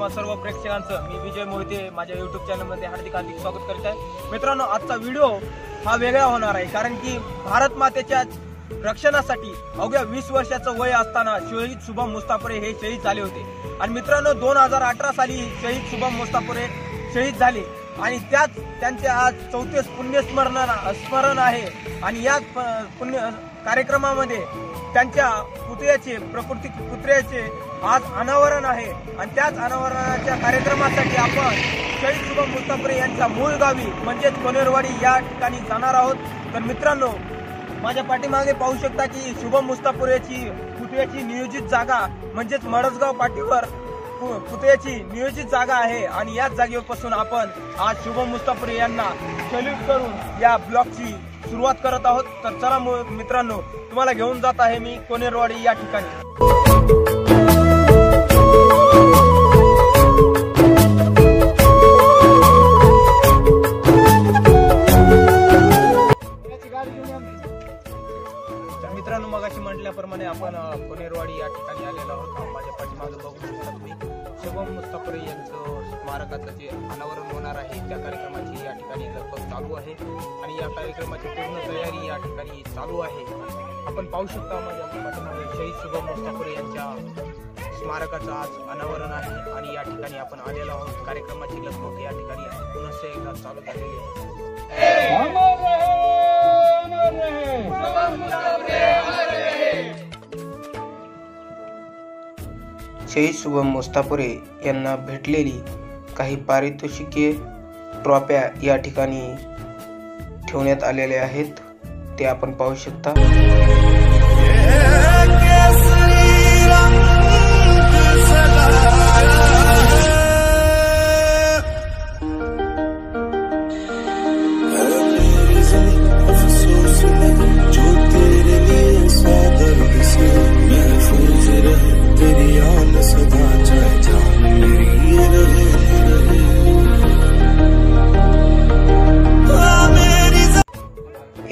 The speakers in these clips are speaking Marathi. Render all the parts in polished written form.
तुम्हा सर्व प्रेक्षकांचं मी विजय मोहिते माझ्या YouTube चॅनलमध्ये हार्दिक स्वागत करत आहे। मित्रांनो, आजचा व्हिडिओ हा वेगळा होणार आहे, कारण की भारत मातेच्या रक्षणासाठी अवघ्या 20 वर्षाचं वय असताना शहीद शुभम मुस्तापुरे हे शहीद झाले होते। आणि मित्रांनो, 2018 साली शहीद शुभम मुस्तापुरे शहीद झाले आणि त्यांचे आज 34 पुण्यस्मरण आहे। आणि या पुण्य कार्यक्रमामध्ये त्यांच्या पुतळ्याचे आज अनावरण आहे आणि त्याच अनावरणाच्या कार्यक्रमासाठी आपण शहीद शुभम मुस्तापुरे यांच्या मूळ गावी म्हणजेच कोनेरवाडी या ठिकाणी जाणार आहोत। तर मित्रांनो, माझ्या पाठीमागे पाहू शकता की शुभम मुस्तापुरेची पुतळ्याची नियोजित जागा म्हणजेच मडसगाव पाटीवर पुतळ्याची नियोजित जागा आहे आणि याच जागेपासून आपण आज शुभम मुस्तापुरे यांना सॅल्यूट करून या ब्लॉगची सुरुवात करत आहोत। तर चला मित्रांनो, तुम्हाला घेऊन जात आहे मी कोनेरवाडी या ठिकाणी। मित्रांनो, मगाशी म्हटल्याप्रमाणे आपण कोनेरवाडी या ठिकाणी आलेलो आहोत। माझ्या पाठीमागे बघू शकता तुम्ही शुभम मुस्तापुरे यांचं स्मारकाचं जे अनावरण होणार आहे त्या कार्यक्रमाची या ठिकाणी लगभग चालू आहे आणि या कार्यक्रमाची पूर्ण तयारी या ठिकाणी चालू आहे। आपण पाहू शकता माझ्या पाठीमागे शहीद शुभम मुस्तापुरे यांच्या स्मारकाचं आज अनावरण आहे आणि या ठिकाणी आपण आलेलो आहोत। कार्यक्रमाची लगभग या ठिकाणी पुन्हा एकदा चालू झालेली आहे। शहीद शुभम मुस्तापुरे यांना भेटलेली काही पारितोषिके ट्रॉफ्या या ठिकाणी ठेवण्यात आलेल्या आहेत, ते आपण पाहू शकता।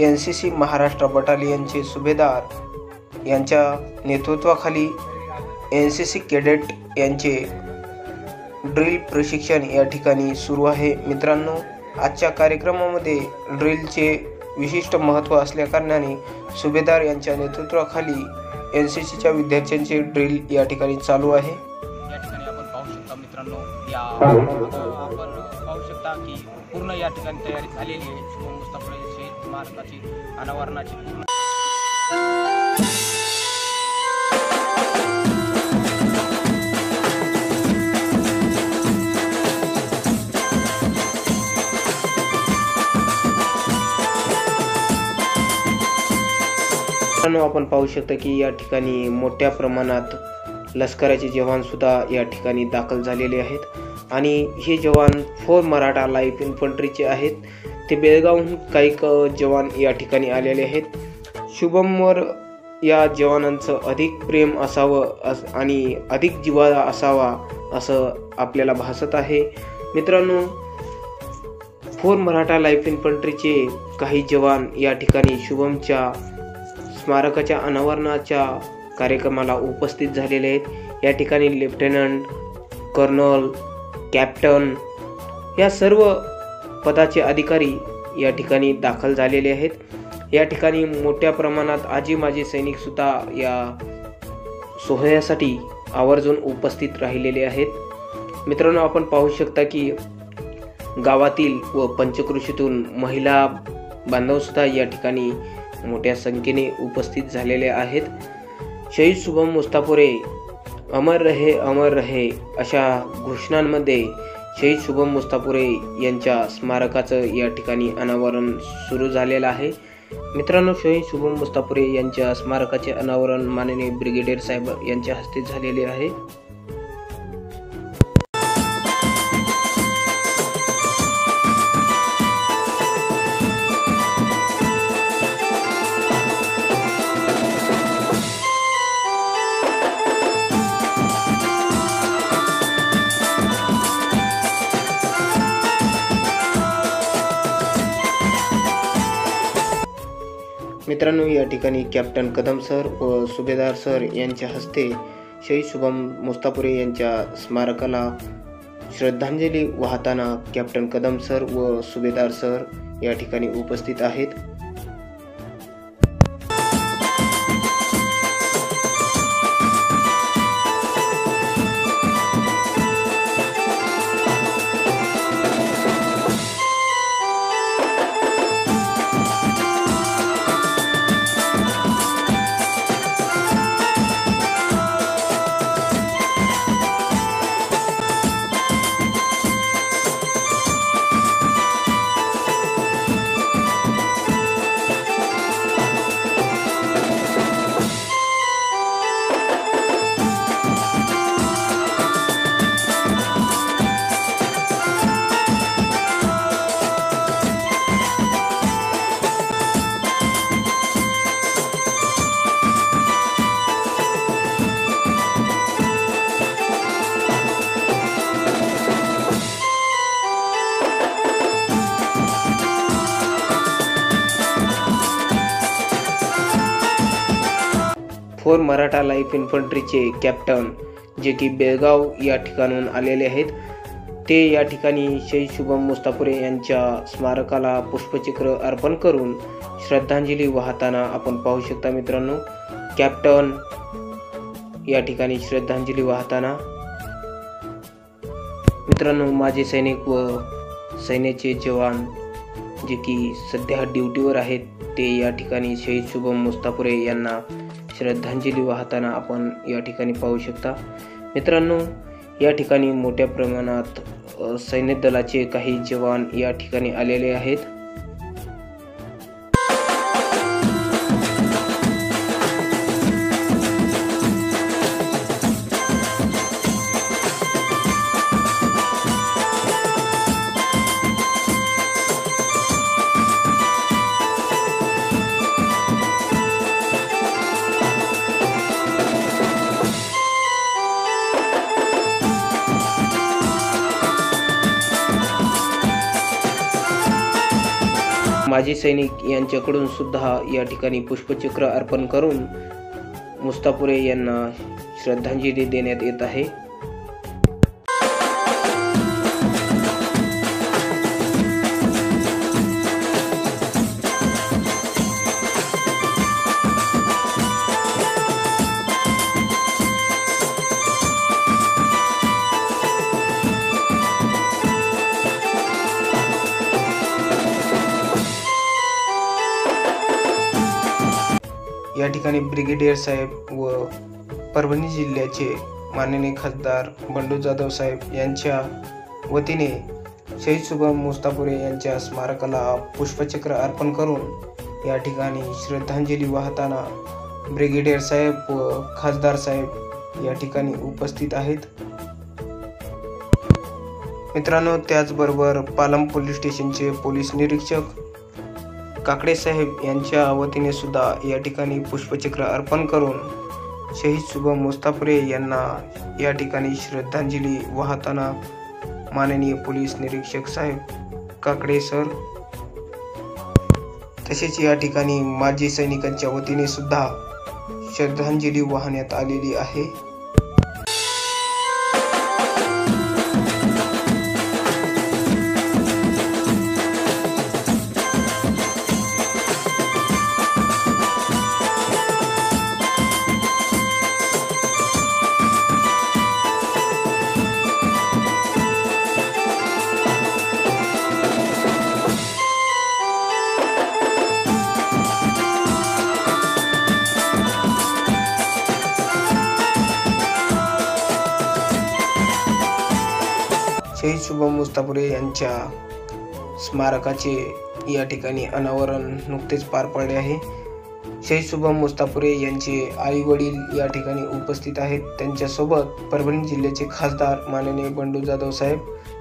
NCC महाराष्ट्र बटालियनचे सुभेदार यांच्या नेतृत्वाखाली NCC कॅडेट यांचे ड्रिल प्रशिक्षण या ठिकाणी सुरू आहे। मित्रांनो, आजच्या कार्यक्रमामध्ये ड्रिलचे विशिष्ट महत्त्व असल्याकारणाने सुभेदार यांच्या नेतृत्वाखाली NCCच्या विद्यार्थ्यांचे ड्रिल या ठिकाणी चालू आहे। या ठिकाणी आपण पाहू शकता मित्रांनो, आपण पाहू शकता की पूर्ण या ठिकाणी तयारी झालेली आहे शुभम मुस्तापुरे शहीद स्मारकाची अनावरणाची पूर्ण। आपण पाहू शकता की या ठिकाणी मोठ्या प्रमाणात लष्कराचे जवान सुद्धा या ठिकाणी दाखल झालेले आहेत आणि हे जवान 4 मराठा लाईफ इन्फंट्रीचे आहेत। ते बेळगावहून काही जवान या ठिकाणी आलेले आहेत। शुभमवर या जवानांचं अधिक प्रेम असावं आणि अधिक जिव्हाळा असावा असं आपल्याला भासत आहे। मित्रांनो, 4 मराठा लाईफ इन्फंट्रीचे काही जवान या ठिकाणी शुभमच्या स्मारकाच्या अनावरणाच्या कार्यक्रमाला उपस्थित झालेले आहेत। या ठिकाणी लेफ्टनंट, कर्नल, कॅप्टन या सर्व पदाचे अधिकारी या ठिकाणी दाखल झालेले आहेत। या ठिकाणी मोठ्या प्रमाणात आजी माजी सैनिक सुद्धा या सोहळ्यासाठी आवर्जून उपस्थित राहिलेले आहेत। मित्रांनो, आपण पाहू शकता की गावातील व पंचक्रोशीतून महिला बांधव सुद्धा या ठिकाणी मोठ्या संख्येने उपस्थित झालेले आहेत। शहीद शुभम मुस्तापुरे अमर रहे अशा घोषणांमध्ये शहीद शुभम मुस्तापुरे यांच्या स्मारकाचं या ठिकाणी अनावरण सुरू झालेलं आहे। मित्रांनो, शहीद शुभम मुस्तापुरे यांच्या स्मारकाचे अनावरण माननीय ब्रिगेडियर साहेब यांच्या हस्ते झालेले आहे। मित्रांनो, या ठिकाणी कॅप्टन कदम सर व सुभेदार सर यांच्या हस्ते शहीद शुभम मुस्तापुरे यांच्या स्मारकाला श्रद्धांजली वाहताना कॅप्टन कदम सर व सुभेदार सर या ठिकाणी उपस्थित आहेत. फोर मराठा लाईफ इन्फंट्रीचे कॅप्टन जे की बेळगाव या ठिकाणून आलेले आहेत, ते या ठिकाणी शहीद शुभम मुस्तापुरे यांच्या स्मारकाला पुष्पचक्र अर्पण करून श्रद्धांजली वाहताना आपण पाहू शकता मित्रांनो. कॅप्टन या ठिकाणी श्रद्धांजली वाहताना. मित्रांनो, माझे सैनिक व सैन्याचे जवान जे की सध्या ड्युटीवर आहेत, ते या ठिकाणी शहीद शुभम मुस्तापुरे यांना श्रद्धांजली वाहताना आपण या ठिकाणी पाहू शकता. मित्रांनो, या ठिकाणी मोठ्या प्रमाणात सैन्य दलाचे काही जवान या ठिकाणी आलेले आहेत. माजी सैनिक यांच्याकडून सुद्धा या ठिकाणी पुष्पचक्र अर्पण करून मुस्तापुरे यांना श्रद्धांजली देण्यात येत आहे. या ठिकाणी ब्रिगेडियर साहेब व परभणी जिल्ह्याचे माननीय खासदार बंडू जाधव साहेब यांच्या वतीने शहीद शुभम मुस्तापुरे यांच्या स्मारकाला पुष्पचक्र अर्पण करून या ठिकाणी श्रद्धांजली वाहताना ब्रिगेडियर साहेब व खासदार साहेब या ठिकाणी उपस्थित आहेत. मित्रांनो, त्याचबरोबर पालम पोलीस स्टेशनचे पोलीस निरीक्षक काकडे साहेब यांच्या वतीने सुद्धा या ठिकाणी पुष्पचक्र अर्पण करून शहीद शुभम मुस्तापुरे यांना या ठिकाणी श्रद्धांजली वाहताना माननीय पोलीस निरीक्षक साहेब काकडे सर, तसेच या ठिकाणी माजी सैनिकांच्या वतीने सुद्धा श्रद्धांजली वाहण्यात आलेली आहे. शहीद शुभम मुस्तापुरे यांच्या स्मारकाचे या ठिकाणी अनावरण नुकतेच पार पडले आहे. शहीद शुभम मुस्तापुरे यांचे आई वडील या ठिकाणी उपस्थित आहेत. त्यांच्यासोबत परभणी जिल्ह्याचे खासदार माननीय बंडू जाधव साहेब,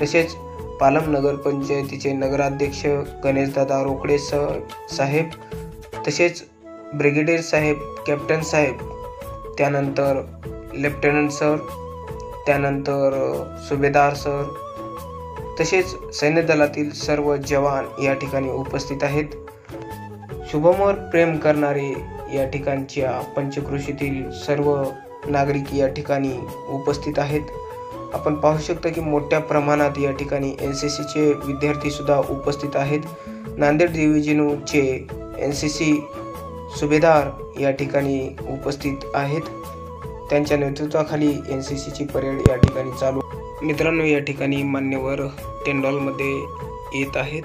तसेच पालम नगर पंचायतीचे नगराध्यक्ष गणेशदादा रोकडे साहेब, तसेच ब्रिगेडियर साहेब, कॅप्टन साहेब, त्यानंतर लेफ्टनंट सर, त्यानंतर सुभेदार सर, तसेच सैन्य दलातील सर्व जवान या ठिकाणी उपस्थित आहेत. शुभमवर प्रेम करणारे या ठिकाणच्या पंचक्रोशीतील सर्व नागरिक या ठिकाणी उपस्थित आहेत. आपण पाहू शकता की मोठ्या प्रमाणात या ठिकाणी NCCचे विद्यार्थी सुद्धा उपस्थित आहेत. नांदेड डिव्हिजनचे NCC सुभेदार या ठिकाणी उपस्थित आहेत. त्यांच्या नेतृत्वाखाली NCCची परेड या ठिकाणी चालू. मित्रांनो, या ठिकाणी मान्यवर टेंडॉलमध्ये येत आहेत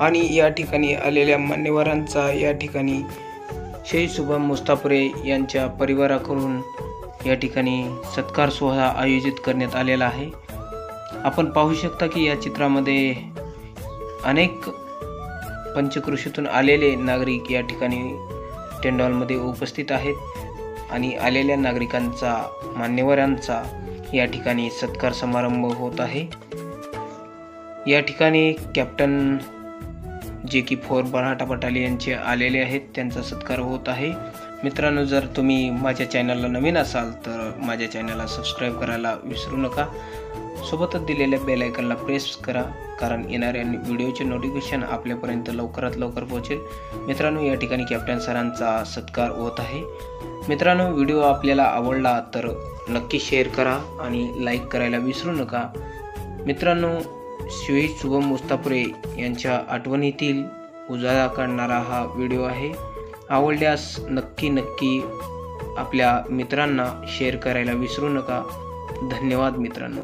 आणि या ठिकाणी आलेल्या मान्यवरांचा या ठिकाणी शहीद शुभम मुस्तापुरे यांच्या परिवाराकडून या ठिकाणी सत्कार सोहळा आयोजित करण्यात आलेला आहे. आपण पाहू शकता की या चित्रामध्ये अनेक पंचक्रोशीतून आलेले नागरिक या ठिकाणी टेंडॉलमध्ये उपस्थित आहेत आणि आलेल्या नागरिकांचा, मान्यवरांचा या ठिकाणी सत्कार समारंभ होत आहे. या ठिकाणी कॅप्टन जे की 4 मराठा बटालियनचे आलेले आहेत, त्यांचा सत्कार होत आहे. मित्रांनो, जर तुम्ही माझ्या चॅनलला नवीन असाल तर माझ्या चॅनलला सबस्क्राईब करायला विसरू नका. सोबतच दिलेल्या बेल आयकॉनला प्रेस करा, कारण येणाऱ्या व्हिडिओचे नोटिफिकेशन आपल्यापर्यंत लवकरात लवकर पोहोचेल. मित्रांनो, या ठिकाणी कॅप्टन सरांचा सत्कार होत आहे. मित्रांनो, व्हिडिओ आपल्याला आवडला तर नक्की शेअर करा आणि लाईक करायला विसरू नका. मित्रांनो, शहीद शुभम मुस्तापुरे यांच्या आठवणीतील उजाळा काढणारा हा व्हिडिओ आहे. आवडल्यास नक्की आपल्या मित्रांना शेअर करायला विसरू नका. धन्यवाद मित्रांनो.